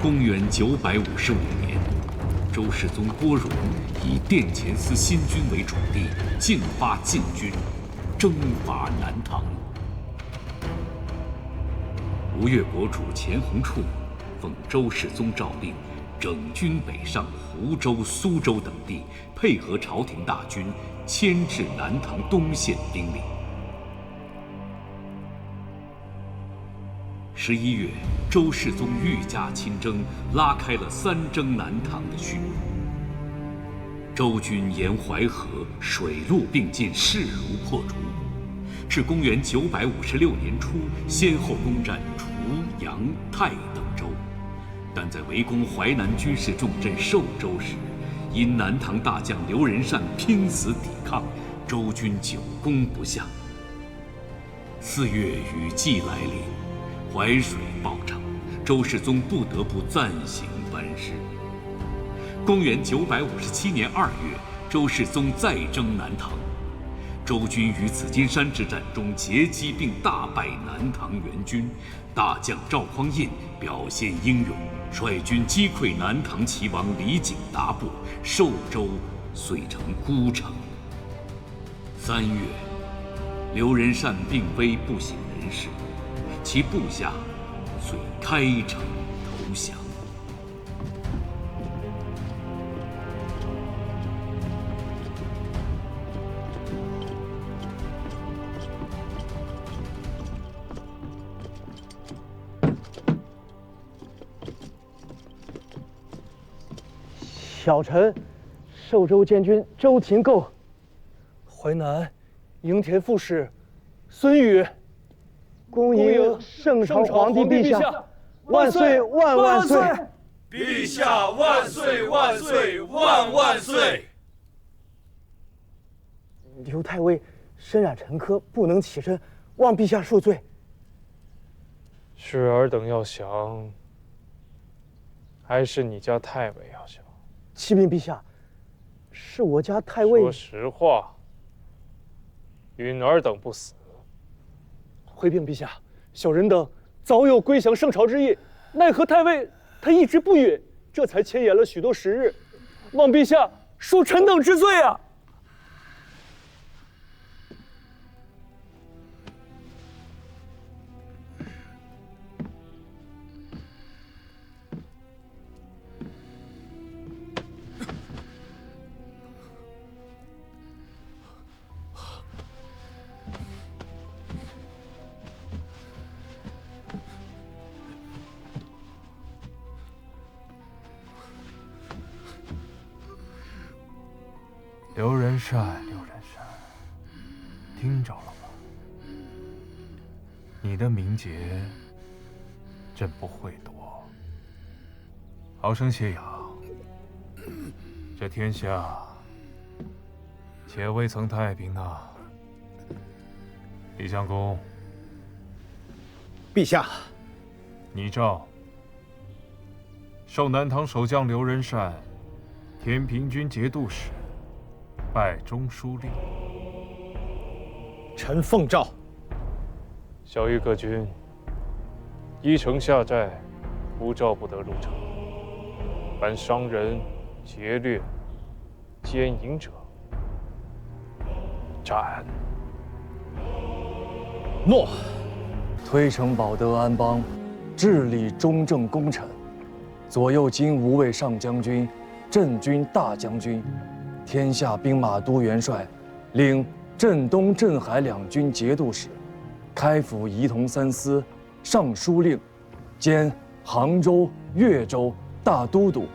公元955年，周世宗郭荣以殿前司新君为主力，进发禁军，征伐南唐。吴越国主钱弘处奉周世宗诏令，整军北上湖州、苏州等地，配合朝廷大军，牵制南唐东线兵力。11月，周世宗愈加亲征，拉开了三征南唐的序幕。周军沿淮河，水陆并进，势如破竹。至公元956年初，先后攻占滁、阳、泰等州，但在围攻淮南军事重镇寿州时，因南唐大将刘仁善拼死抵抗，周军久攻不下。4月雨季来临，淮水暴涨，周世宗不得不暂行班师。公元957年2月，周世宗再征南唐。周军于紫金山之战中截击并大败南唐援军，大将赵匡胤表现英勇，率军击溃南唐齐王李景达部，寿州遂成孤城。3月，刘仁善病危不省人事，其部下遂开城投降。小臣，寿州监军周廷构。淮南，营田副使孙宇。恭迎圣朝皇帝陛下，万岁万万岁！陛下万岁万岁万万岁！刘太尉身染沉疴，不能起身，望陛下恕罪。是尔等要降，还是你家太尉要降？启禀陛下，是我家太尉。说实话，允尔等不死。回禀陛下，小人等早有归降圣朝之意，奈何太尉他一直不允，这才牵延了许多时日，望陛下恕臣等之罪啊！刘仁善，听着了吗？你的名节，朕不会夺。好生歇养。这天下，且未曾太平呐。李相公，陛下，拟诏：授南唐守将刘仁善天平军节度使，拜中书令。臣奉诏。小谕各军：依城下寨，无诏不得入城。凡伤人、劫掠、奸淫者，斩。诺。推诚保德安邦，治理中正功臣，左右金吾卫上将军、镇军大将军，天下兵马都元帅，领镇东、镇海两军节度使，开府仪同三司、尚书令，兼杭州、越州大都督、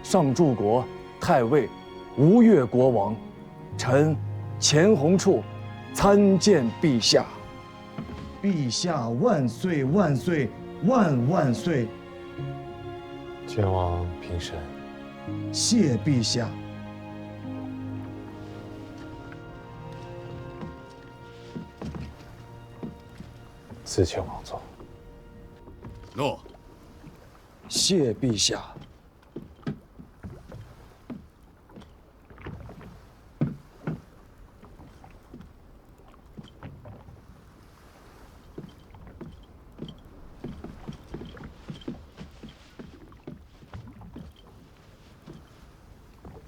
上柱国、太尉、吴越国王。臣钱弘处参见陛下。陛下万岁万岁万万岁！前往平身。谢陛下。赐前王座。诺。谢陛下。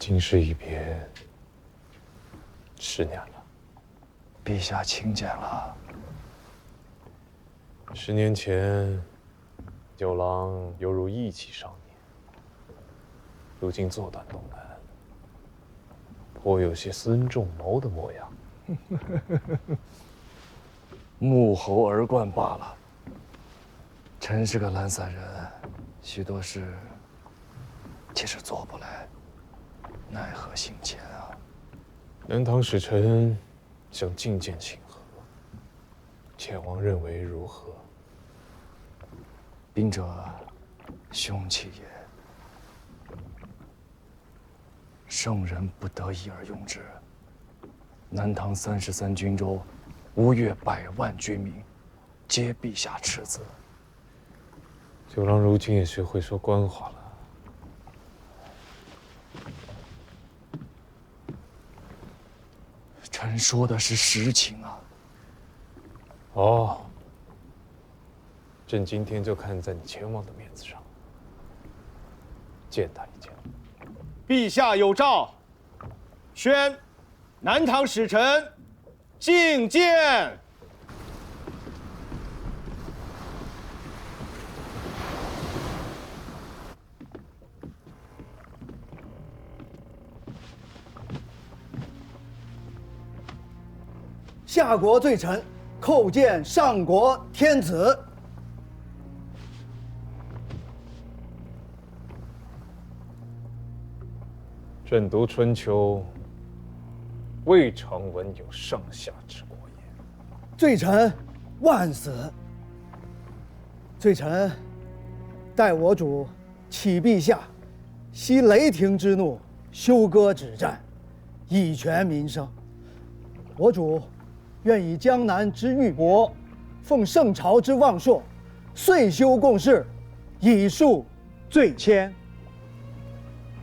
今世一别10年了。陛下请柬了。10年前，九郎犹如义气少年，如今坐断东南，颇有些孙仲谋的模样。沐猴而冠罢了。臣是个懒散人，许多事其实做不来，奈何心切啊！南唐使臣想觐见请和，前王认为如何？兵者，凶器也。圣人不得已而用之。南唐33军州，吴越100万军民，皆陛下赤子。九郎如今也学会说官话了。臣说的是实情啊。哦，朕今天就看在你前王的面子上，见他一见。陛下有诏，宣南唐使臣觐见。下国罪臣叩见上国天子。朕读春秋，未尝闻有上下之国也。罪臣万死。罪臣待我主启陛下，息雷霆之怒，休割止战，以全民生。我主愿以江南之玉帛，奉圣朝之望朔，岁修共事，以恕罪愆。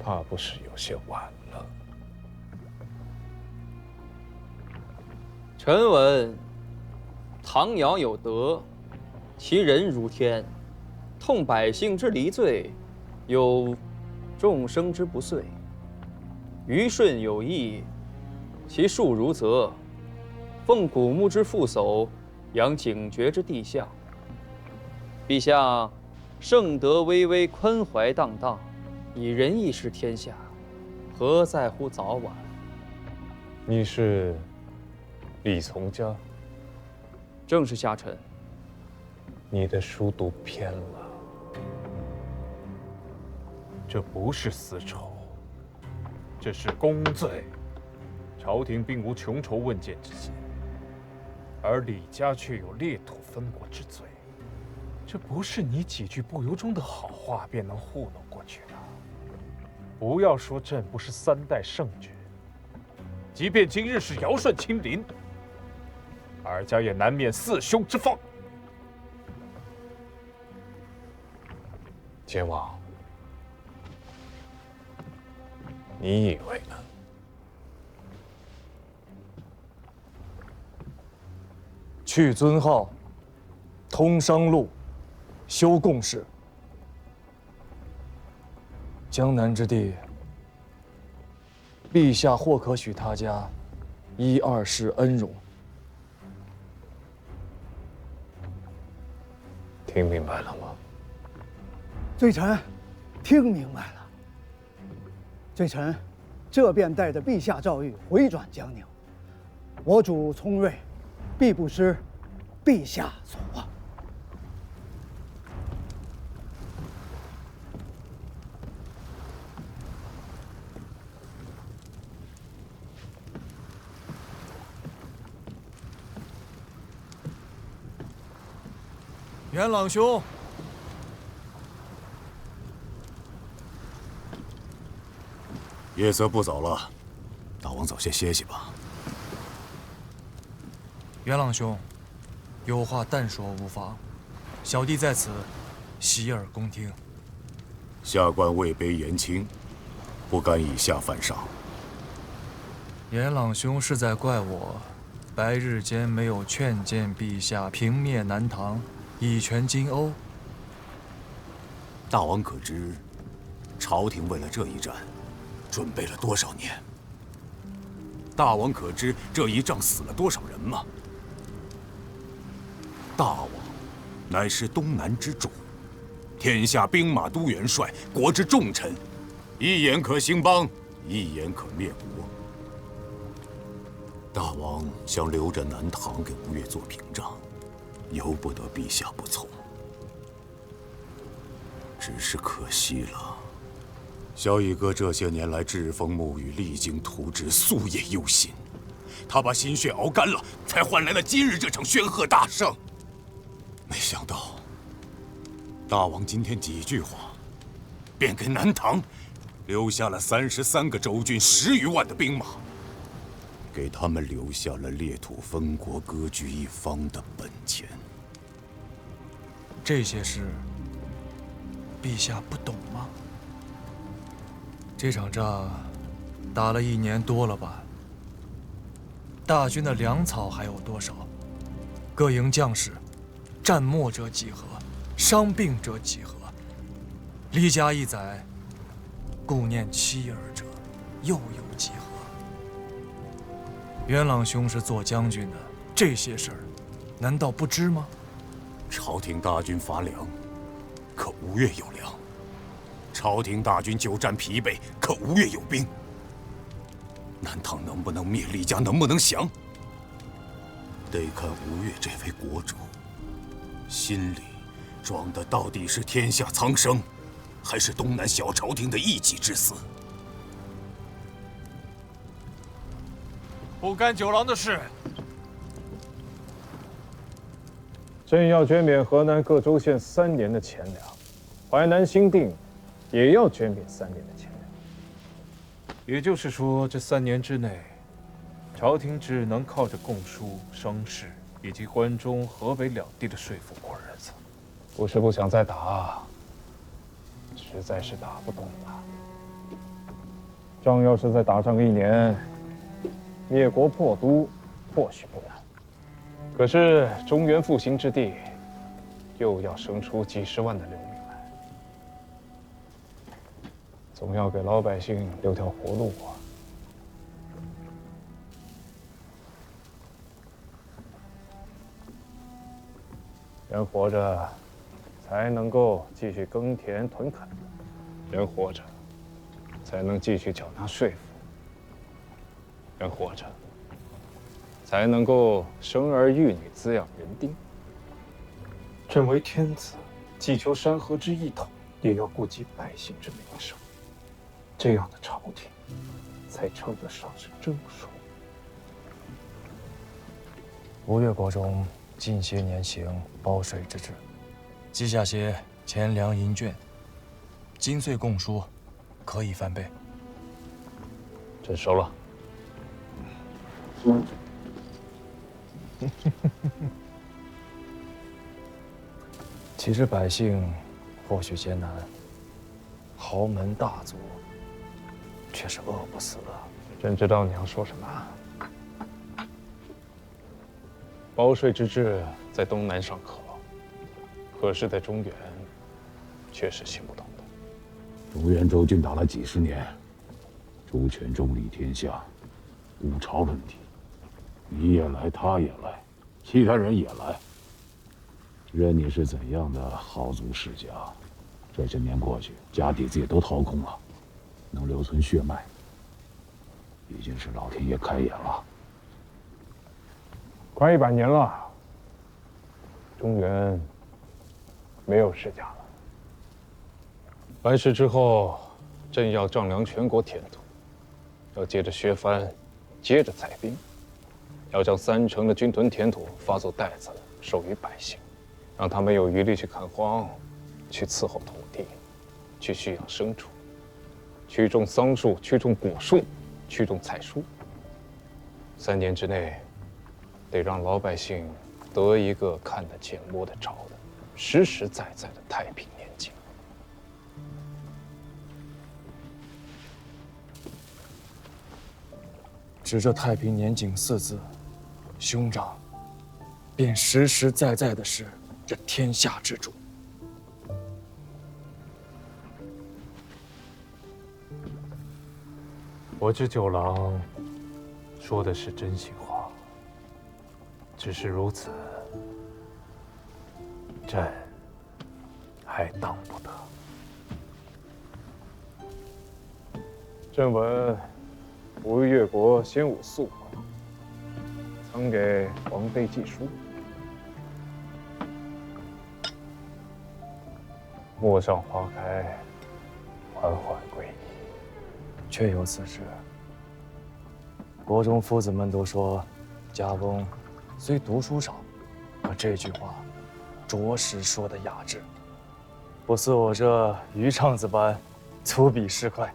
怕不是有些晚了。臣闻唐尧有德，其人如天，痛百姓之离罪，有众生之不遂。虞舜有义，其术如泽，奉古木之副叟，养警觉之地象。陛下圣德巍巍，宽怀荡荡，以仁义治天下，何在乎早晚？你是李从家？正是下臣。你的书读偏了。这不是私仇，这是公罪。朝廷并无穷仇问谏之心，而李家却有裂土分国之罪。这不是你几句不由衷的好话便能糊弄过去的。不要说朕不是3代圣君，即便今日是尧舜亲临，尔家也难免4兄之放。前王，你以为呢？去尊号，通商路，修共事。江南之地，陛下或可许他家1、2世恩荣。听明白了吗？罪臣听明白了。罪臣这便带着陛下诏谕回转江宁。我主聪睿，必不失陛下所望。元朗兄，夜色不早了，大王早些歇息吧。元朗兄，有话但说无妨，小弟在此，洗耳恭听。下官位卑言轻，不敢以下犯上。元朗兄是在怪我，白日间没有劝谏陛下平灭南唐，以全金瓯。大王可知，朝廷为了这一战，准备了多少年？大王可知这一仗死了多少人吗？大王乃是东南之主，天下兵马都元帅，国之重臣，一言可兴邦，一言可灭国。大王想留着南唐给吴越做屏障，由不得陛下不从。只是可惜了，萧逸哥这些年来栉风沐雨，励精图治，夙夜忧心。他把心血熬干了，才换来了今日这场轩赫大胜。没想到，大王今天几句话，便给南唐留下了33个州郡，10余万的兵马，给他们留下了裂土分国、割据一方的本钱。这些事，陛下不懂吗？这场仗打了1年多了吧？大军的粮草还有多少？各营将士，战没者几何？伤病者几何？离家一载，顾念妻儿者又有几何？元朗兄是做将军的，这些事儿，难道不知吗？朝廷大军乏粮，可吴越有粮；朝廷大军久战疲惫，可吴越有兵。南唐能不能灭，李家能不能降，得看吴越这位国主心里装的到底是天下苍生，还是东南小朝廷的一己之私。不干酒廊的事。朕要减免河南各州县3年的钱粮，淮南新定也要减免3年的钱粮。也就是说，这3年之内，朝廷只能靠着贡书、商事以及关中、河北两地的税赋过日子。不是不想再打，实在是打不动了。仗要是再打上1年，灭国破都，或许不难。可是中原复兴之地，又要生出几10万的流民来，总要给老百姓留条活路啊。人活着，才能够继续耕田屯垦；人活着，才能继续缴纳税赋；人活着，才能够生儿育女，滋养人丁。朕为天子，既求山河之一统，也要顾及百姓之民生。这样的朝廷，才称得上是正数。吴越国中近些年行包税之制，记下些钱粮银券，金岁贡书，可以翻倍。朕收了。其实百姓或许艰难，豪门大族却是饿不死的。朕知道你要说什么。包税之制在东南尚可，可是在中原，却是行不通的。中原州郡打了几10年，主权中立天下，无朝论体。你也来，他也来，其他人也来。任你是怎样的豪族世家，这些年过去，家底子也都掏空了，能留存血脉，已经是老天爷开眼了。快100年了，中原没有世家了。完事之后，朕要丈量全国田土，要接着削藩，接着裁兵，要将3成的军屯田土发作袋子，授予百姓，让他们有余力去垦荒，去伺候土地，去蓄养牲畜，去种桑树，去种果树，去种菜蔬。3年之内，得让老百姓得一个看得见、摸得着的、实实在在的太平年景。指着太平年景4字，兄长便实实在在的是这天下之主。我知九郎说的是真心话，只是如此，朕还当不得。朕闻吴越国先武肃曾给王妃寄书，陌上花开，缓缓归矣。确有此事。国中夫子们都说，家翁虽读书少，可这句话着实说得雅致，不似我这鱼肠子般粗鄙市侩。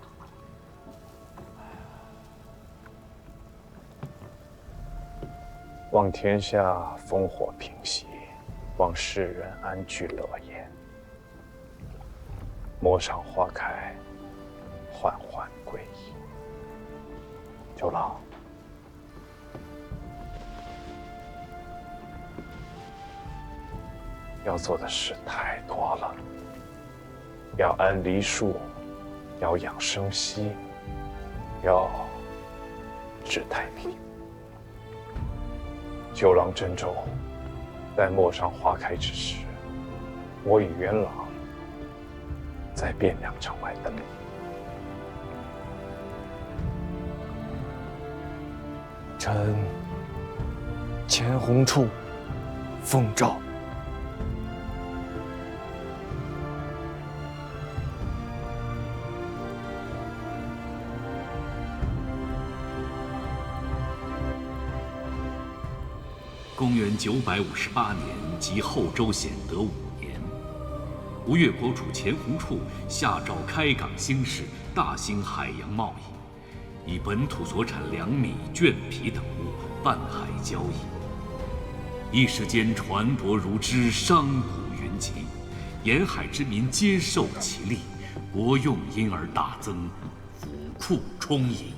望天下烽火平息，望世人安居乐业。陌上花开，缓缓归矣。九郎，要做的事太多了，要安梨树，要养生息，要治太平。九郎珍重，在陌上花开之时，我与元朗在汴梁城外等你。臣前鸿处奉诏。公元958年即后周显德5年，吴越国主钱弘处下诏开港兴市，大兴海洋贸易，以本土所产粮米、绢皮等物泛海交易。一时间船舶如织，商贾云集，沿海之民皆受其利，国用因而大增，府库充盈。